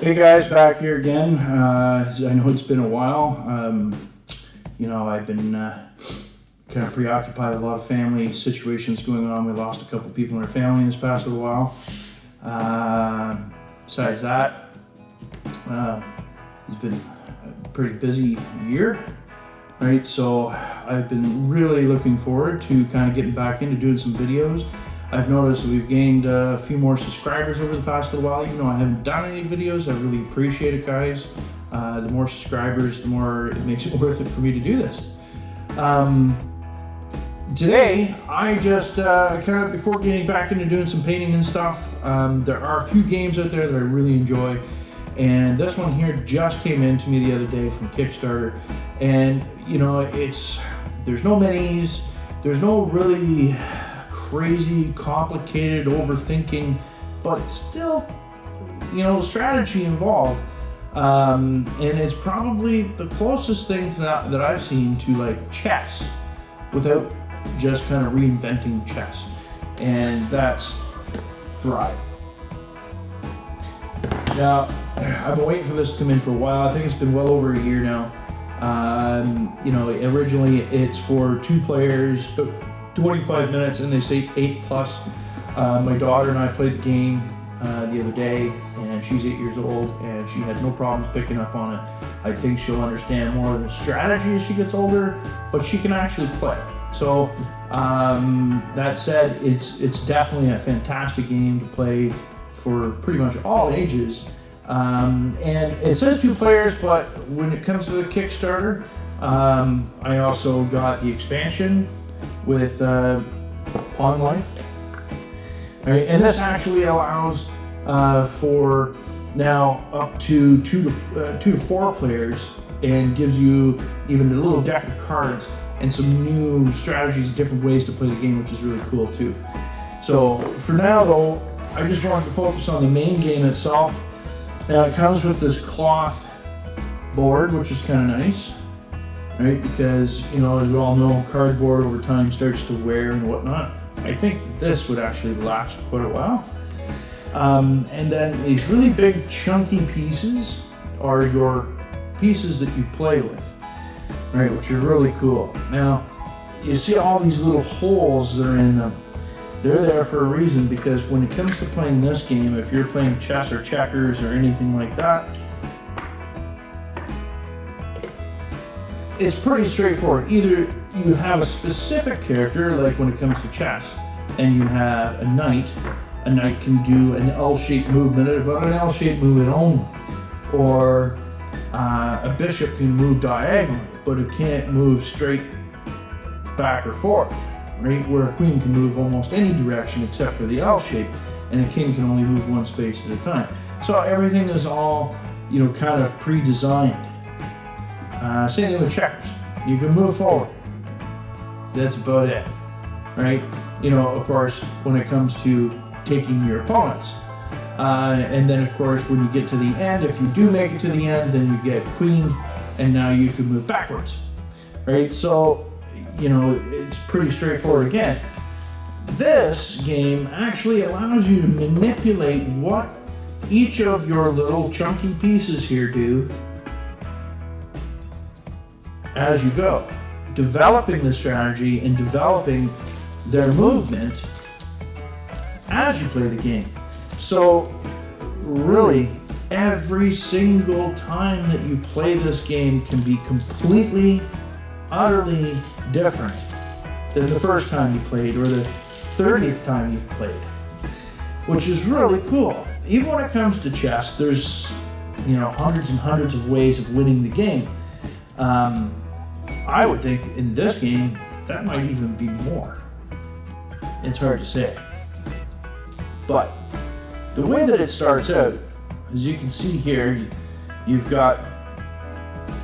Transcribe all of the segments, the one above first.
Hey guys, back here again. I know it's been a while. I've been kind of preoccupied with a lot of family situations going on. We lost a couple people in our family in this past little while. Besides that, it's been a pretty busy year, right? So I've been really looking forward to kind of getting back into doing some videos. I've noticed that we've gained a few more subscribers over the past little while. Even though I haven't done any videos, I really appreciate it, guys. The more subscribers, the more it makes it worth it for me to do this. Today, I just kind of, before getting back into doing some painting and stuff, there are a few games out there that I really enjoy. And this one here just came in to me the other day from Kickstarter. And, there's no minis, there's no really crazy, complicated, overthinking, but still, strategy involved. And it's probably the closest thing that I've seen to like chess without just kind of reinventing chess. And that's Thrive. Now, I've been waiting for this to come in for a while. I think it's been well over a year now. Originally it's for 2 players, but 25 minutes, and they say 8 plus. My daughter and I played the game the other day, and she's 8 years old, and she had no problems picking up on it. I think she'll understand more of the strategy as she gets older, but she can actually play. So that said, it's definitely a fantastic game to play for pretty much all ages. And it says 2 players, but when it comes to the Kickstarter, I also got the expansion with Pawn Life. Right, and this actually allows for now up to 2 to 4 players, and gives you even a little deck of cards and some new strategies, different ways to play the game, which is really cool too. So for now though, I just wanted to focus on the main game itself. Now it comes with this cloth board, which is kind of nice. Right, because as we all know, cardboard over time starts to wear and whatnot. I think this would actually last quite a while. And then these really big chunky pieces are your pieces that you play with, right, which are really cool. Now, you see all these little holes that are in them. They're there for a reason, because when it comes to playing this game, if you're playing chess or checkers or anything like that, it's pretty straightforward. Either you have a specific character, like when it comes to chess, and you have a knight. A knight can do an L-shaped movement, but an L-shaped movement only. Or a bishop can move diagonally, but it can't move straight back or forth, right? Where a queen can move almost any direction except for the L shape, and a king can only move one space at a time. So everything is all, kind of pre-designed. Same thing with checkers. You can move forward. That's about it, right? Of course, when it comes to taking your opponents. And then, of course, when you get to the end, if you do make it to the end, then you get queened, and now you can move backwards, right? So, it's pretty straightforward again. This game actually allows you to manipulate what each of your little chunky pieces here do as you go, developing the strategy and developing their movement as you play the game. So really, every single time that you play this game can be completely, utterly different than the first time you played or the 30th time you've played, which is really cool. Even when it comes to chess, there's hundreds and hundreds of ways of winning the game. I would think in this game that might even be more. It's hard to say. But the way that it starts out, as you can see here, you've got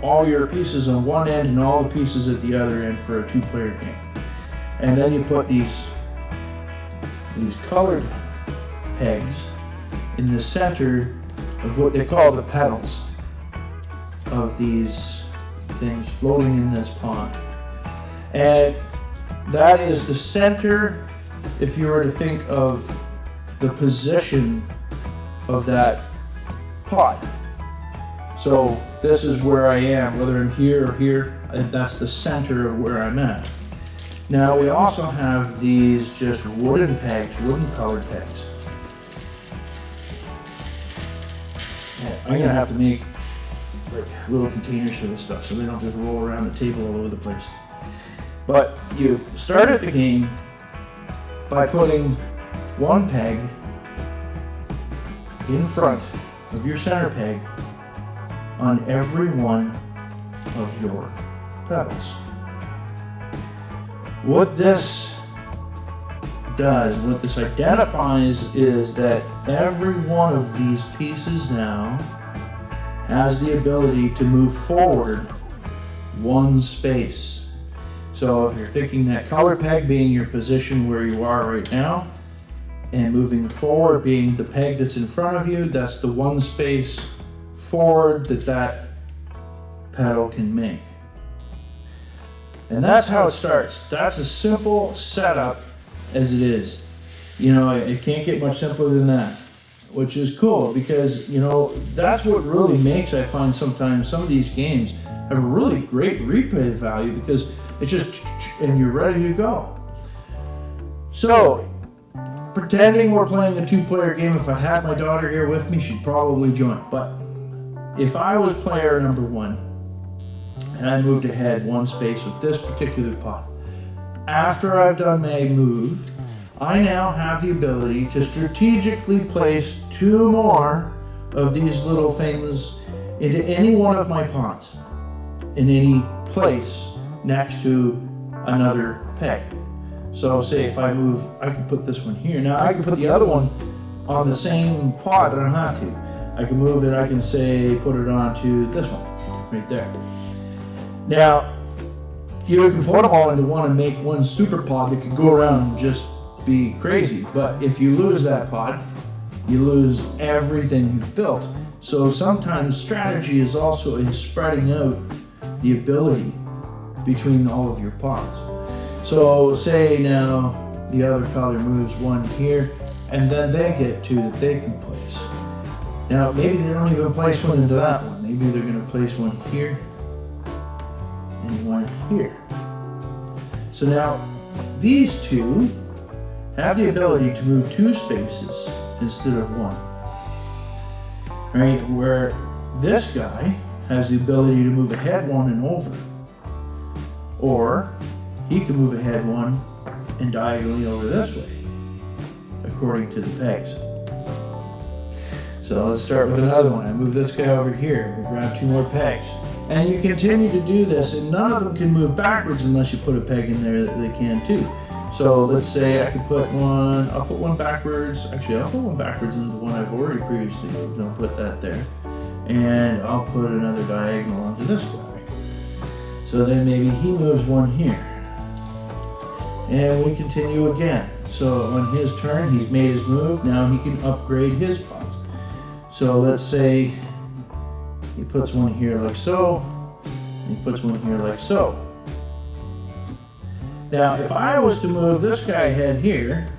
all your pieces on one end and all the pieces at the other end for a 2-player game. And then you put these colored pegs in the center of what they call the petals of these things floating in this pond. And that is the center, if you were to think of the position of that pot. So this is where I am, whether I'm here or here, that's the center of where I'm at. Now we also have these just wooden pegs, wooden colored pegs. I'm gonna have to make like little containers for this stuff so they don't just roll around the table all over the place. But you start at the game by putting one peg in front of your center peg on every one of your pebbles. What this does, what this identifies, is that every one of these pieces now has the ability to move forward one space. So if you're thinking that color peg being your position where you are right now, and moving forward being the peg that's in front of you, that's the one space forward that pedal can make. And that's how it starts. That's a simple setup as it is. You know, it can't get much simpler than that, which is cool because, you know, that's what really makes, I find sometimes, some of these games have a really great replay value because it's just, and you're ready to go. So, pretending we're playing a 2-player game, if I had my daughter here with me, she'd probably join. But if I was player number 1, and I moved ahead one space with this particular pot, after I've done my move, I now have the ability to strategically place 2 more of these little things into any one of my pots, in any place next to another peg. So say if I move, I can put this one here. Now I can put the other one on the same pot, I don't have to. I can move it, I can say, put it onto this one, right there. Now, you can put them all into one and make one super pod that could go around and just be crazy. But if you lose that pod, you lose everything you've built. So sometimes strategy is also in spreading out the ability between all of your pods. So say now the other color moves one here, and then they get 2 that they can place. Now maybe they don't even place one into that one. Maybe they're going to place one here and one here. So now these 2 have the ability to move 2 spaces instead of 1. Right? Where this guy has the ability to move ahead 1 and over. Or he can move ahead 1 and diagonally over this way, according to the pegs. So let's start with another one. I move this guy over here. We grab 2 more pegs. And you continue to do this, and none of them can move backwards unless you put a peg in there that they can too. So let's say I could put one, I'll put one backwards. Actually, I'll put one backwards into the one I've already previously moved. I'll put that there. And I'll put another diagonal onto this guy. So then maybe he moves one here. And we continue again. So on his turn, he's made his move. Now he can upgrade his pots. So let's say he puts one here like so, and he puts one here like so. Now, if I was to move this guy ahead here,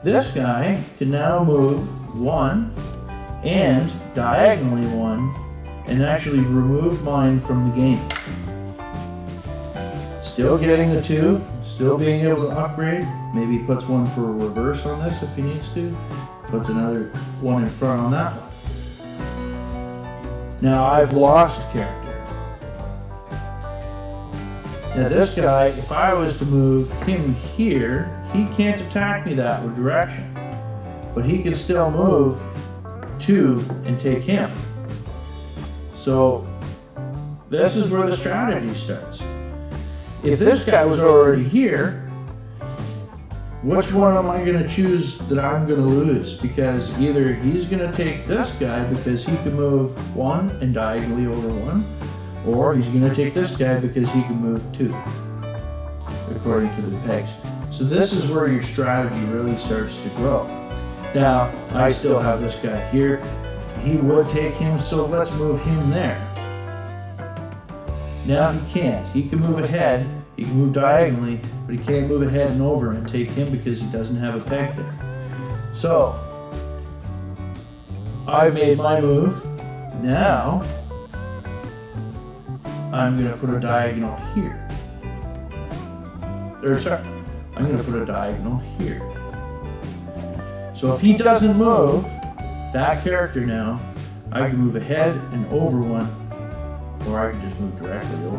this guy can now move 1 and diagonally 1 and actually remove mine from the game. Still getting the 2, still being able to upgrade. Maybe he puts one for a reverse on this if he needs to. Puts another one in front on that one. Now I've lost character. Now this guy, if I was to move him here, he can't attack me that direction. But he can still move 2 and take him. So this is where the strategy starts. If this guy was already here, which one am I going to choose that I'm going to lose? Because either he's going to take this guy because he can move 1 and diagonally over 1, or he's going to take this guy because he can move 2, according to the pegs. So this is where your strategy really starts to grow. Now, I still have this guy here. He would take him, so let's move him there. Now he can't. He can move ahead. He can move diagonally, but he can't move ahead and over and take him because he doesn't have a peg there. So, I've made my move. Now, I'm going to put a diagonal here. Or sorry, I'm going to put a diagonal here. So if he doesn't move, that character now, I can move ahead and over one, or I can just move directly over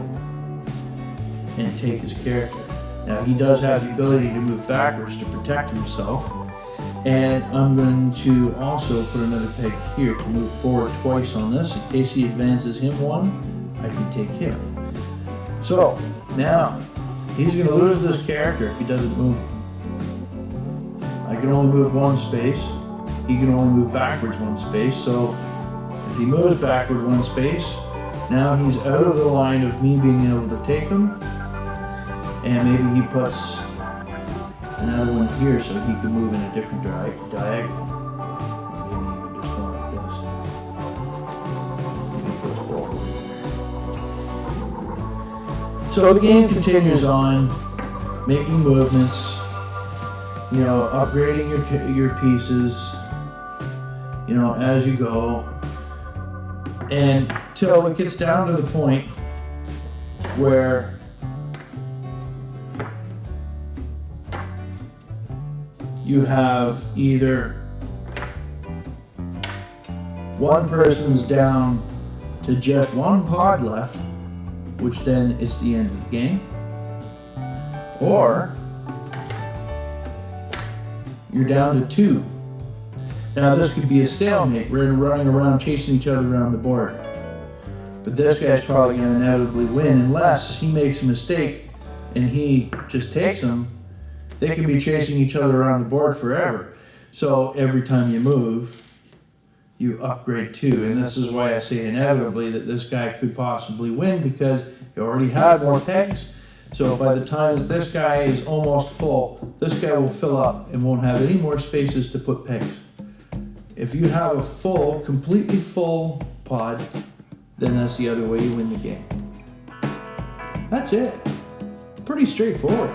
and take his character. Now he does have the ability to move backwards to protect himself, and I'm going to also put another peg here to move forward twice on this. In case he advances him one, I can take him. So now he's going to lose this character if he doesn't move. I can only move one space. He can only move backwards one space. So if he moves backward one space, now he's out of the line of me being able to take him. And maybe he puts another one here so he can move in a different diagonal. Maybe even just one like this. So the game continues on, making movements, you know, upgrading your pieces, you know, as you go, and till it gets down to the point where you have either one person's down to just one pod left, which then is the end of the game, or you're down to two. Now this could be a stalemate. We're running around chasing each other around the board. But this guy's probably going to inevitably win unless he makes a mistake and he just takes them. They can be chasing each other around the board forever. So every time you move, you upgrade two. And this is why I say inevitably that this guy could possibly win, because he already had more pegs. So by the time that this guy is almost full, this guy will fill up and won't have any more spaces to put pegs. If you have a full, completely full pod, then that's the other way you win the game. That's it. Pretty straightforward.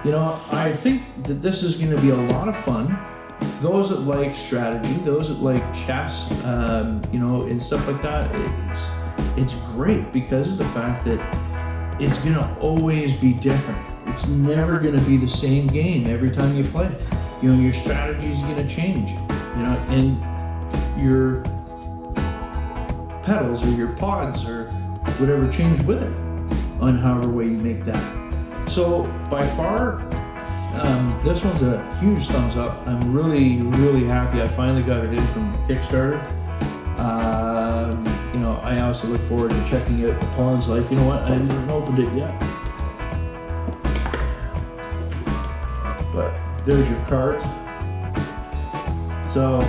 You know, I think that this is going to be a lot of fun. Those that like strategy, those that like chess, you know, and stuff like that, it's great because of the fact that it's going to always be different. It's never going to be the same game every time you play. You know, your strategy is going to change, you know, and your pedals or your pods or whatever change with it on however way you make that. So by far, this one's a huge thumbs up. I'm really, really happy I finally got it in from Kickstarter. You know, I also look forward to checking out the Pawn's Life. You know what? I haven't opened it yet. But there's your cards. So,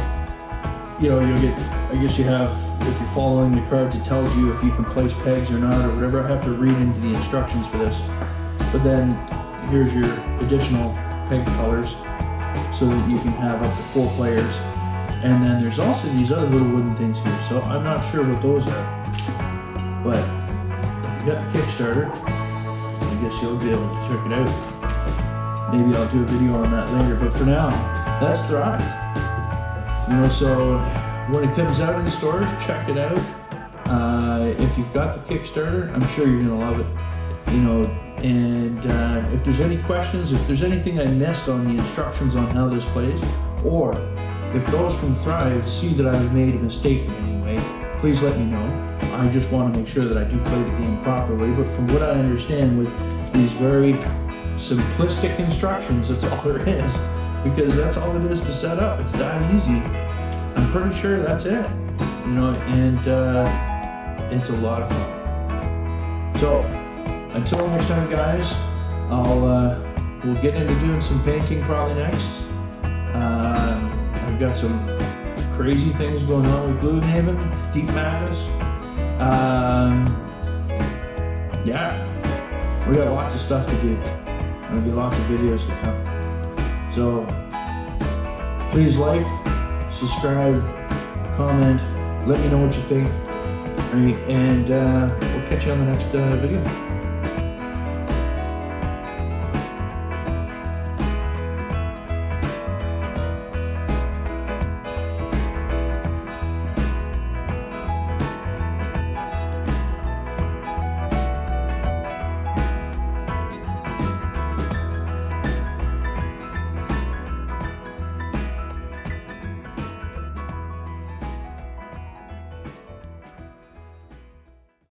you know, you'll get, I guess you have, if you're following the cards, it tells you if you can place pegs or not or whatever. I have to read into the instructions for this. But then here's your additional peg colors so that you can have up to 4 players. And then there's also these other little wooden things here. So I'm not sure what those are. But if you got the Kickstarter, I guess you'll be able to check it out. Maybe I'll do a video on that later. But for now, that's Thrive. You know, so when it comes out in the stores, check it out. If you've got the Kickstarter, I'm sure you're gonna love it. You know, and if there's any questions, if there's anything I missed on the instructions on how this plays, or if those from Thrive see that I've made a mistake in any way, please let me know. I just want to make sure that I do play the game properly, but from what I understand with these very simplistic instructions, that's all there is, because that's all it is to set up. It's that easy. I'm pretty sure that's it, you know, and it's a lot of fun. So until next time, guys, we'll get into doing some painting probably next. I've got some crazy things going on with Gloomhaven, Deep Madness. Yeah, we got lots of stuff to do. There'll be lots of videos to come. So please like, subscribe, comment, let me know what you think, and we'll catch you on the next video.